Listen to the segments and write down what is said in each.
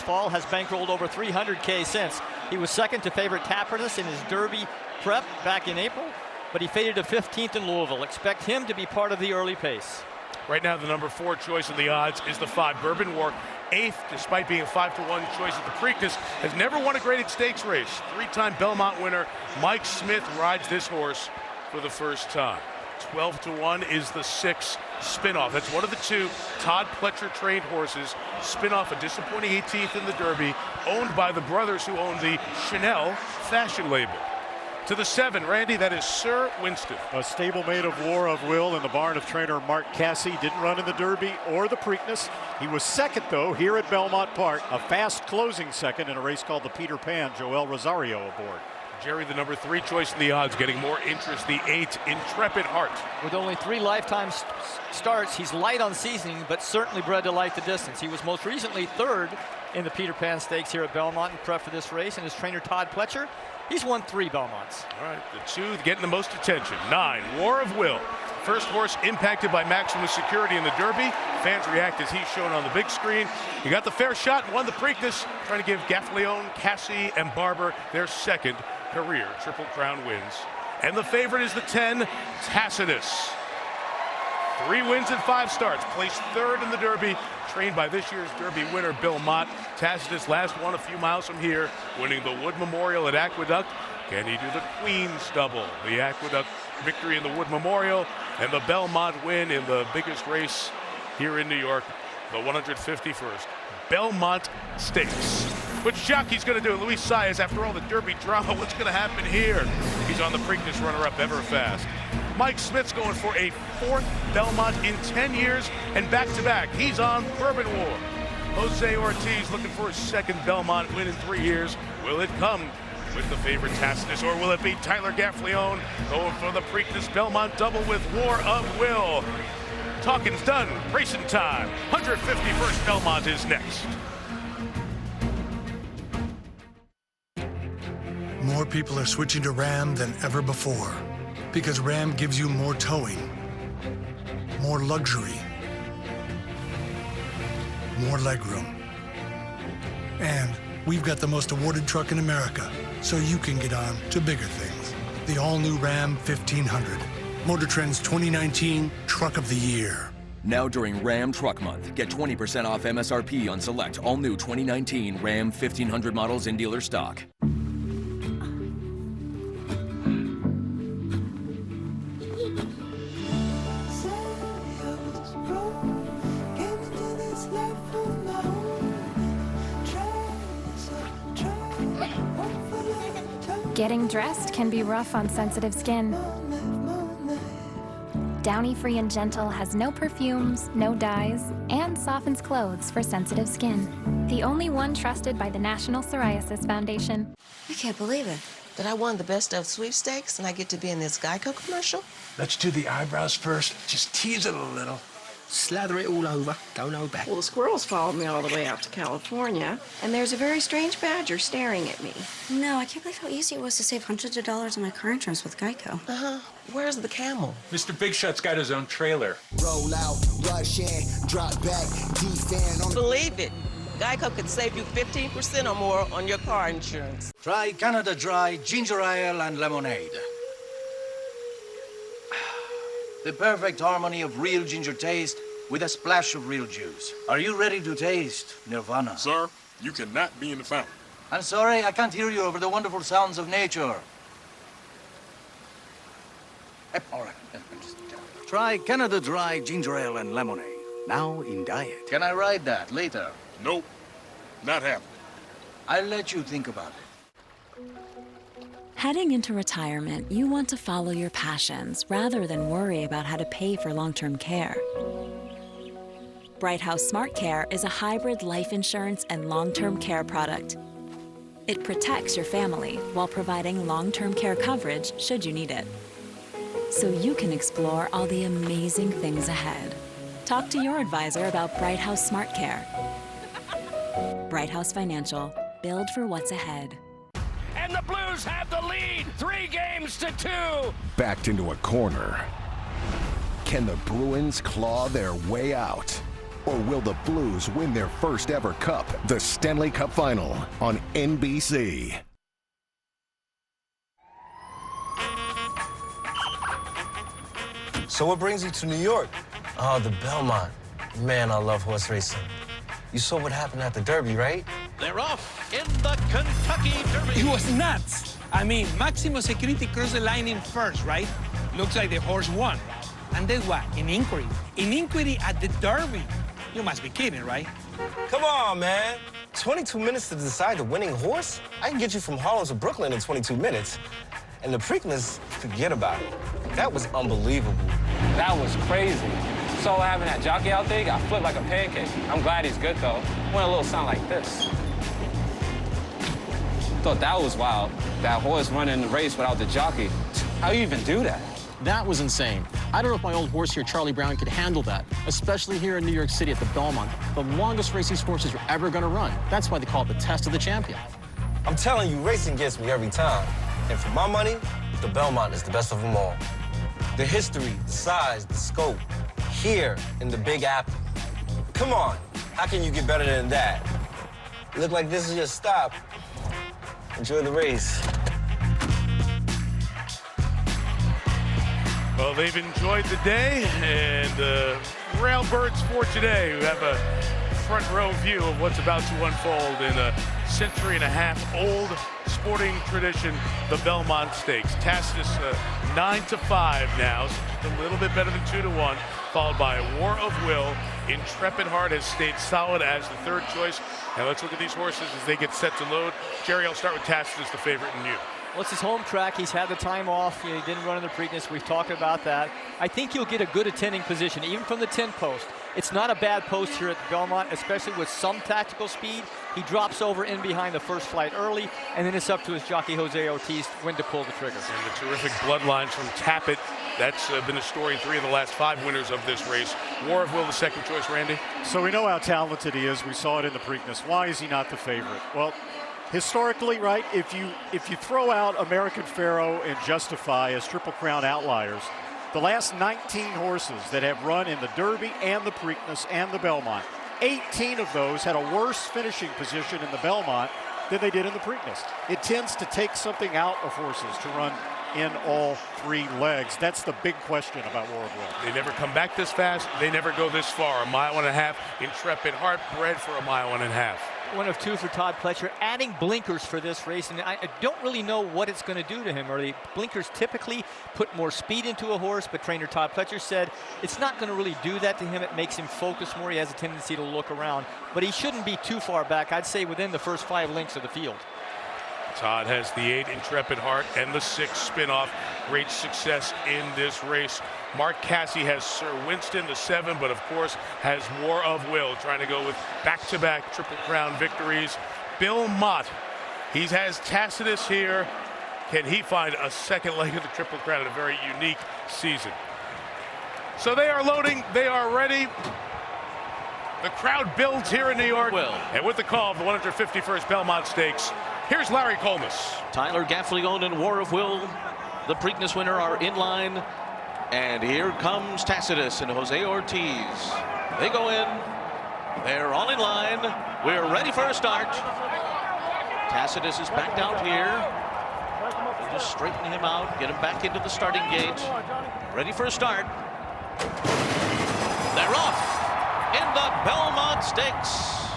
Fall has bankrolled over 300K since. He was second to favorite Tapperness in his Derby prep back in April, but he faded to 15th in Louisville. Expect him to be part of the early pace. Right now, the number 4 choice in the odds is the 5 Bourbon War. 8th, despite being a 5-1 choice at the Preakness, has never won a graded stakes race. 3-time Belmont winner Mike Smith rides this horse for the first time. 12-1 is the 6 Spinoff. That's one of the 2 Todd Pletcher trained horses. Spinoff, a disappointing 18th in the Derby, owned by the brothers who own the Chanel fashion label. To the 7, Randy, that is Sir Winston. A stablemate of War of Will in the barn of trainer Mark Cassey. Didn't run in the Derby or the Preakness. He was second, though, here at Belmont Park. A fast closing second in a race called the Peter Pan. Joel Rosario aboard. Jerry, the number 3 choice in the odds, getting more interest. The 8, Intrepid Heart. With only 3 lifetime starts, he's light on seasoning, but certainly bred to like the distance. He was most recently 3rd in the Peter Pan Stakes here at Belmont in prep for this race, and his trainer Todd Pletcher, he's won 3 Belmonts. All right, the 2 getting the most attention. 9, War of Will. First horse impacted by maximum security in the Derby. Fans react as he's shown on the big screen. He got the fair shot and won the Preakness, trying to give Gaffleone, Cassey, and Barber their second career Triple Crown wins. And the favorite is the 10, Tacitus. 3 wins and 5 starts, placed 3rd in the Derby, trained by this year's Derby winner Bill Mott. Tacitus last won a few miles from here, winning the Wood Memorial at Aqueduct. Can he do the Queen's Double? The Aqueduct victory in the Wood Memorial and the Belmont win in the biggest race here in New York, the 151st Belmont Stakes. Which jockey's going to do it? Luis Saez, after all the Derby drama, what's going to happen here? He's on the Preakness runner-up Everfast. Mike Smith's going for a 4th Belmont in 10 years and back-to-back. He's on Bourbon War. Jose Ortiz looking for his 2nd Belmont win in 3 years. Will it come with the favorite Tacitus, or will it be Tyler Gaffleone going for the Preakness Belmont double with War of Will? Talking's done. Racing time. 151st Belmont is next. More people are switching to Ram than ever before because Ram gives you more towing, more luxury, more legroom. And we've got the most awarded truck in America, so you can get on to bigger things. The all-new Ram 1500, Motor Trend's 2019 Truck of the Year. Now during Ram Truck Month, get 20% off MSRP on select all-new 2019 Ram 1500 models in dealer stock. Getting dressed can be rough on sensitive skin. Downy Free and Gentle has no perfumes, no dyes, and softens clothes for sensitive skin. The only one trusted by the National Psoriasis Foundation. I can't believe it, that I won the Best of sweepstakes and I get to be in this Geico commercial. Let's do the eyebrows first. Just tease it a little. Slather it all over, go no back. Well, the squirrels followed me all the way out to California, and there's a very strange badger staring at me. No, I can't believe how easy it was to save hundreds of dollars on my car insurance with Geico. Where's the camel? Mr. Big Shot's got his own trailer. Roll out, rush in, drop back, defend on. Believe it. Geico could save you 15% or more on your car insurance. Try Canada Dry ginger ale and lemonade. The perfect harmony of real ginger taste with a splash of real juice. Are you ready to taste Nirvana? Sir, you cannot be in the fountain. I'm sorry, I can't hear you over the wonderful sounds of nature. All right. Try Canada Dry ginger ale and lemonade. Now in diet. Can I ride that later? Nope, not happening. I'll let you think about it. Heading into retirement, you want to follow your passions rather than worry about how to pay for long-term care. Bright House Smart Care is a hybrid life insurance and long-term care product. It protects your family while providing long-term care coverage should you need it. So you can explore all the amazing things ahead. Talk to your advisor about Bright House Smart Care. Bright House Financial, build for what's ahead. And the Blues have the lead, 3-2. Backed into a corner. Can the Bruins claw their way out? Or will the Blues win their first ever cup, the Stanley Cup Final, on NBC? So what brings you to New York? Oh, the Belmont. Man, I love horse racing. You saw what happened at the Derby, right? They're off in the Kentucky Derby. It was nuts. I mean, Maximo Security crossed the line in first, right? Looks like the horse won. And then what? An inquiry. An inquiry at the Derby. You must be kidding, right? Come on, man. 22 minutes to decide the winning horse? I can get you from Harlem to Brooklyn in 22 minutes. And the Preakness, forget about it. That was unbelievable. That was crazy. So having that jockey out there got flipped like a pancake. I'm glad he's good, though. Went a little sound like this. Thought that was wild. That horse running the race without the jockey. How you even do that? That was insane. I don't know if my old horse here, Charlie Brown, could handle that, especially here in New York City at the Belmont, the longest race these horses are ever going to run. That's why they call it the test of the champion. I'm telling you, racing gets me every time. And for my money, the Belmont is the best of them all. The history, the size, the scope, here in the Big Apple. Come on, how can you get better than that? Look like this is your stop. Enjoy the race. Well, they've enjoyed the day, and Railbirds for today. We have a front row view of what's about to unfold in a century-and-a-half old sporting tradition, the Belmont Stakes. Tacitus 9-5 now, so just a little bit better than 2-1, followed by War of Will. Intrepid Heart has stayed solid as the third choice. Now let's look at these horses as they get set to load. Jerry, I'll start with Tacitus, the favorite, and you. Well, it's his home track. He's had the time off. You know, he didn't run in the Preakness. We've talked about that. I think he'll get a good attending position, even from the 10 post. It's not a bad post here at the Belmont, especially with some tactical speed. He drops over in behind the first flight early, and then it's up to his jockey, Jose Ortiz, when to pull the trigger. And the terrific bloodlines from Tappet. That's been a story in 3 of the last 5 winners of this race. War of Will, the second choice, Randy. So we know how talented he is. We saw it in the Preakness. Why is he not the favorite? Well, historically, right, if you throw out American Pharaoh and Justify as Triple Crown outliers, the last 19 horses that have run in the Derby and the Preakness and the Belmont, 18 of those had a worse finishing position in the Belmont than they did in the Preakness. It tends to take something out of horses to run in all 3 legs. That's the big question about War of Will. They never come back this fast. They never go this far. 1.5 miles. Intrepid Heart bred for 1.5 miles. 1 of 2 for Todd Pletcher, adding blinkers for this race, and I don't really know what it's going to do to him. Or the blinkers typically put more speed into a horse, but trainer Todd Pletcher said it's not going to really do that to him. It makes him focus more. He has a tendency to look around, but he shouldn't be too far back. I'd say within the first 5 lengths of the field. Todd has the 8 Intrepid Heart and the 6 Spinoff. Great success in this race. Mark Casse has Sir Winston, the 7, but of course has War of Will, trying to go with back-to-back Triple Crown victories. Bill Mott, he has Tacitus here. Can he find a second leg of the Triple Crown in a very unique season? So they are loading, they are ready. The crowd builds here in New York. And with the call of the 151st Belmont Stakes, here's Larry Colmus. Tyler Gaffalione and War of Will, the Preakness winner, are in line. And here comes Tacitus and Jose Ortiz. They go in. They're all in line. We're ready for a start. Tacitus is backed out here. We'll just straighten him out, get him back into the starting gate. Ready for a start. They're off in the Belmont Stakes.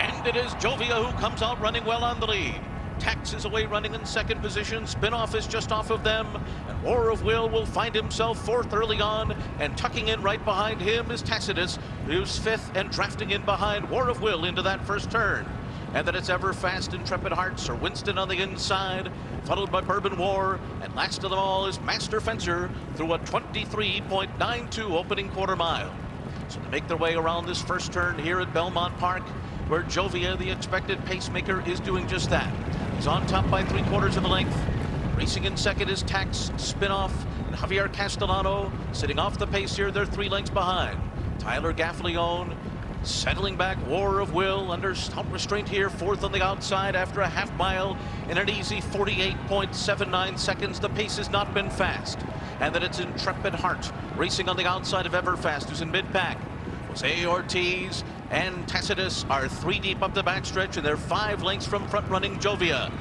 And it is Jovia who comes out running well on the lead. Tax is away running in second position. Spinoff is just off of them. And War of Will find himself 4th early on. And tucking in right behind him is Tacitus, who's 5th and drafting in behind War of Will into that first turn. And then it's Ever Fast Intrepid Heart, Sir Winston on the inside, followed by Bourbon War. And last of them all is Master Fencer through a 23.92 opening quarter mile. So they make their way around this first turn here at Belmont Park, where Jovia, the expected pacemaker, is doing just that. He's on top by 3/4 of the length. Racing in second is Tax, Spinoff, and Javier Castellano. Sitting off the pace here, they're 3 lengths behind. Tyler Gaffalione settling back. War of Will under stout restraint here, 4th on the outside after a half mile in an easy 48.79 seconds. The pace has not been fast. And then it's Intrepid Heart racing on the outside of Everfast, who's in mid-pack. Jose Ortiz and Tacitus are 3 deep up the backstretch, and they're 5 lengths from front-running Jovia.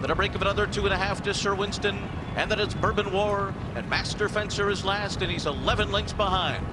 Then a break of another 2.5 to Sir Winston, and then it's Bourbon War, and Master Fencer is last, and he's 11 lengths behind.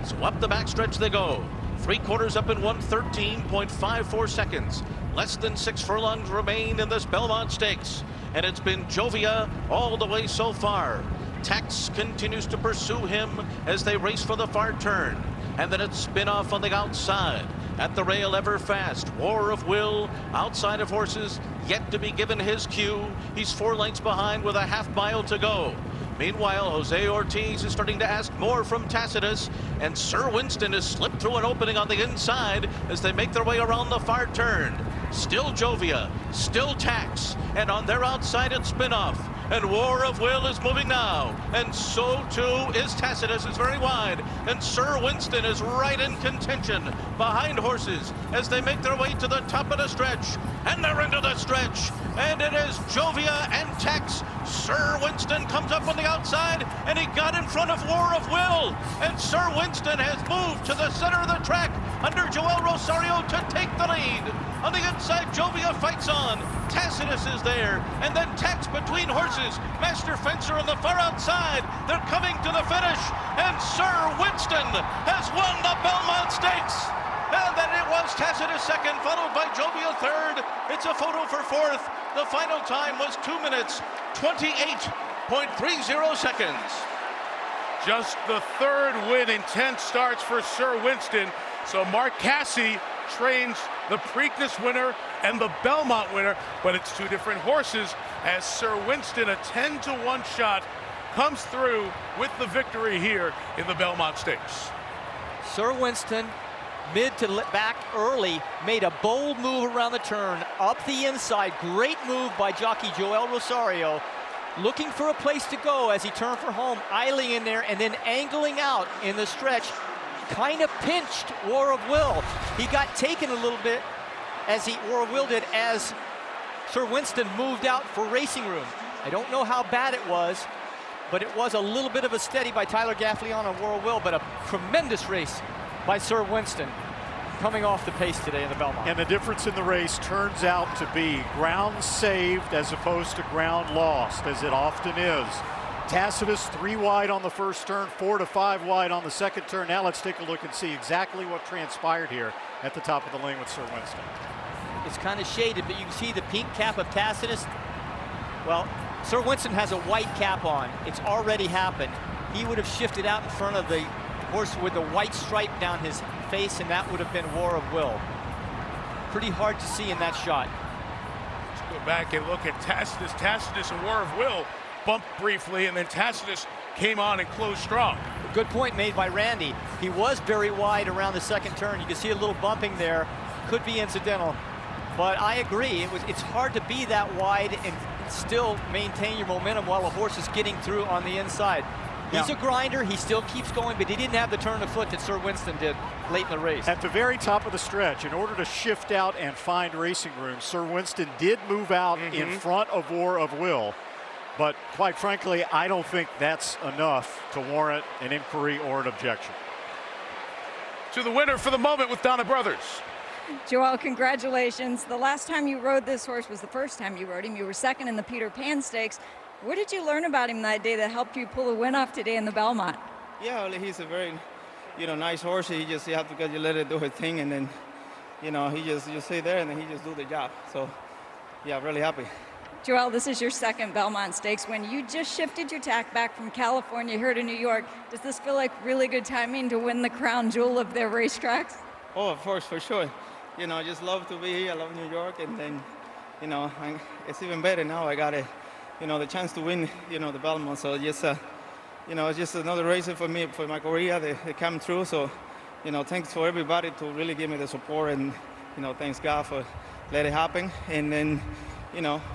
So up the backstretch they go. 3/4 up in 1:13.54 seconds. Less than 6 furlongs remain in this Belmont Stakes, and it's been Jovia all the way so far. Tex continues to pursue him as they race for the far turn, and then it's spin off on the outside. At the rail, ever fast, War of Will, outside of horses, yet to be given his cue. He's 4 lengths behind with a half-mile to go. Meanwhile, Jose Ortiz is starting to ask more from Tacitus, and Sir Winston has slipped through an opening on the inside as they make their way around the far turn. Still Jovia, still Tax, and on their outside it's Spinoff. And War of Will is moving now, and so too is Tacitus. Is very wide, and Sir Winston is right in contention behind horses as they make their way to the top of the stretch, and they're into the stretch, and it is Jovia and Tex. Sir Winston comes up on the outside, and he got in front of War of Will, and Sir Winston has moved to the center of the track under Joel Rosario to take the lead. On the inside, Jovia fights on. Tacitus is there, and then Tex between horses. Master Fencer on the far outside. They're coming to the finish, and Sir Winston has won the Belmont Stakes. And then it was Tacitus second, followed by Jovia third. It's a photo for fourth. The final time was 2 minutes, 28.30 seconds. Just the 3rd win in 10 starts for Sir Winston. So Mark Casse trains the Preakness winner and the Belmont winner, but it's 2 different horses as Sir Winston, a 10-to-1 shot, comes through with the victory here in the Belmont Stakes. Sir Winston, mid to back early, made a bold move around the turn, up the inside. Great move by jockey Joel Rosario, looking for a place to go as he turned for home, idling in there and then angling out in the stretch. Kind of pinched War of Will. He got taken a little bit as War of Will did as Sir Winston moved out for racing room. I don't know how bad it was, but it was a little bit of a steady by Tyler Gaffleon on War of Will, but a tremendous race by Sir Winston coming off the pace today in the Belmont. And the difference in the race turns out to be ground saved as opposed to ground lost, as it often is. Tacitus 3 wide on the first turn, 4 to 5 wide on the second turn. Now let's take a look and see exactly what transpired here at the top of the lane with Sir Winston. It's kind of shaded, but you can see the pink cap of Tacitus. Well, Sir Winston has a white cap on. It's already happened. He would have shifted out in front of the horse with the white stripe down his face, and that would have been War of Will. Pretty hard to see in that shot. Let's go back and look at Tacitus. Tacitus and War of Will bumped briefly, and then Tacitus came on and closed strong. Good point made by Randy. He was very wide around the second turn. You can see a little bumping there. Could be incidental, but I agree. It's hard to be that wide and still maintain your momentum while a horse is getting through on the inside. He's a grinder. He still keeps going, but he didn't have the turn of foot that Sir Winston did late in the race. At the very top of the stretch, in order to shift out and find racing room, Sir Winston did move out in front of War of Will. But quite frankly, I don't think that's enough to warrant an inquiry or an objection. To the winner for the moment with Donna Brothers. Joel, congratulations. The last time you rode this horse was the first time you rode him. You were second in the Peter Pan Stakes. What did you learn about him that day that helped you pull a win off today in the Belmont? Yeah, well, he's a very, nice horse. You have to let it do his thing, and then, he just stay there and then he just do the job. So, yeah, really happy. Joel, this is your second Belmont Stakes win. You just shifted your tack back from California here to New York. Does this feel like really good timing to win the crown jewel of their racetracks? Oh, of course, for sure. I just love to be here. I love New York, and then, it's even better now. I got the chance to win, the Belmont. So just, it's just another race for me, for my career. They come through. So, thanks for everybody to really give me the support, and, thanks God for letting it happen. And then,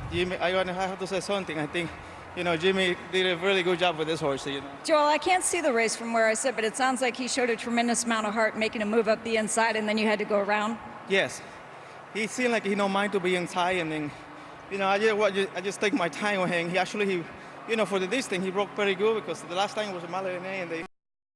Jimmy, I have to say something. I think, Jimmy did a really good job with this horse. Joel, I can't see the race from where I sit, but it sounds like he showed a tremendous amount of heart making a move up the inside, and then you had to go around. Yes, he seemed like he don't mind to be inside, and then, I just take my time with him. He actually, for the distance, he broke pretty good because the last time was a mile and a, and they